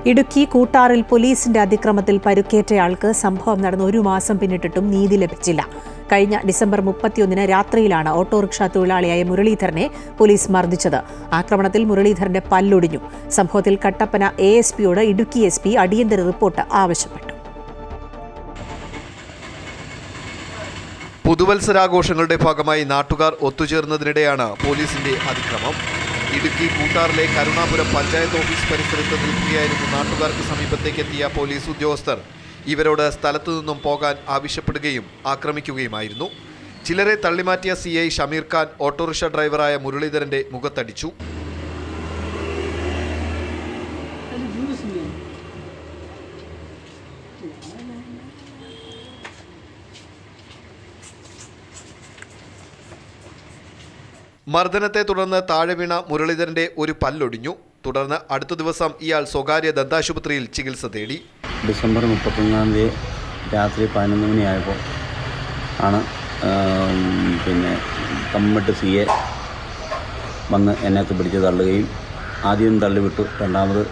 ഇടുക്കി കൂട്ടാറിൽ പോലീസിന്റെ അതിക്രമത്തിൽ പരുക്കേറ്റയാൾക്ക് സംഭവം നടന്ന് 1 മാസം പിന്നിട്ടിട്ടും നീതി ലഭിച്ചില്ല. കഴിഞ്ഞ ഡിസംബർ 31 രാത്രിയിലാണ് ഓട്ടോറിക്ഷ തൊഴിലാളിയായ മുരളീധരനെ പോലീസ് മർദ്ദിച്ചത്. ആക്രമണത്തിൽ മുരളീധരന്റെ പല്ലൊടിഞ്ഞു. സംഭവത്തിൽ കട്ടപ്പന ASPയോട് ഇടുക്കി SP അടിയന്തര റിപ്പോർട്ട് ആവശ്യപ്പെട്ടു. പുതുവത്സരാഘോഷങ്ങളുടെ ഭാഗമായി നാട്ടുകാർ ഒത്തുചേർന്നതിനിടെയാണ് പോലീസിന്റെ അതിക്രമം. ഇടുക്കി കൂട്ടാറിലെ കരുണാപുരം പഞ്ചായത്ത് ഓഫീസ് പരിസരത്ത് നിൽക്കുകയായിരുന്നു നാട്ടുകാർക്ക് സമീപത്തേക്കെത്തിയ പോലീസ് ഉദ്യോഗസ്ഥർ ഇവരോട് സ്ഥലത്തു നിന്നും പോകാൻ ആവശ്യപ്പെടുകയും ആക്രമിക്കുകയുമായിരുന്നു. ചിലരെ തള്ളിമാറ്റിയ CI ഷമീർ ഖാൻ ഓട്ടോറിക്ഷ ഡ്രൈവറായ മുരളീധരന്റെ മുഖത്തടിച്ചു. മർദ്ദനത്തെ തുടർന്ന് താഴെ വീണ മുരളീധരന്റെ ഒരു പല്ലൊടിഞ്ഞു. തുടർന്ന് അടുത്ത ദിവസം ഇയാൾ സ്വകാര്യ ദന്താശുപത്രിയിൽ ചികിത്സ തേടി. ഡിസംബർ 31 രാത്രി 11 മണിയായപ്പോൾ ആണ് കമ്മിട്ട് CA വന്ന് എന്നെ പിടിച്ച് തള്ളുകയും ആദ്യം തള്ളിവിട്ടു, രണ്ടാമത്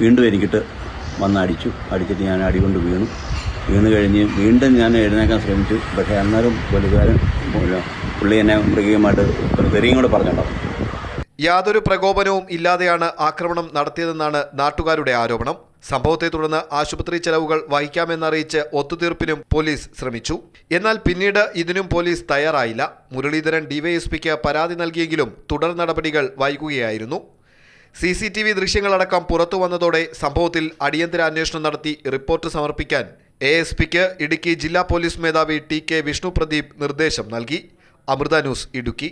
വീണ്ടും എനിക്കിട്ട് വന്ന് അടിച്ചിട്ട് ഞാൻ അടികൊണ്ട് വീണ് കഴിഞ്ഞ് വീണ്ടും ഞാൻ എഴുന്നേക്കാൻ ശ്രമിച്ചു. പക്ഷേ അന്നേരം പോലീസുകാരൻ പുള്ളി എന്നെ മൃഗീയമായിട്ട് തെറിയും കൂടെ പറഞ്ഞിട്ടുണ്ടാവും. യാതൊരു പ്രകോപനവും ഇല്ലാതെയാണ് ആക്രമണം നടത്തിയതെന്നാണ് നാട്ടുകാരുടെ ആരോപണം. സംഭവത്തെ തുടർന്ന് ആശുപത്രി ചെലവുകൾ വഹിക്കാമെന്നറിയിച്ച് ഒത്തുതീർപ്പിനും പോലീസ് ശ്രമിച്ചു. എന്നാൽ പിന്നീട് ഇതിനും പോലീസ് തയ്യാറായില്ല. മുരളീധരൻ DYSPക്ക് പരാതി നൽകിയെങ്കിലും തുടർ നടപടികൾ വൈകുകയായിരുന്നു. CCTV ദൃശ്യങ്ങളടക്കം പുറത്തു വന്നതോടെ സംഭവത്തിൽ അടിയന്തര അന്വേഷണം നടത്തി റിപ്പോർട്ട് സമർപ്പിക്കാൻ ASPക്ക് ഇടുക്കി ജില്ലാ പോലീസ് മേധാവി TK വിഷ്ണു പ്രദീപ് നിർദ്ദേശം നൽകി. അമൃത ന്യൂസ്, ഇടുക്കി.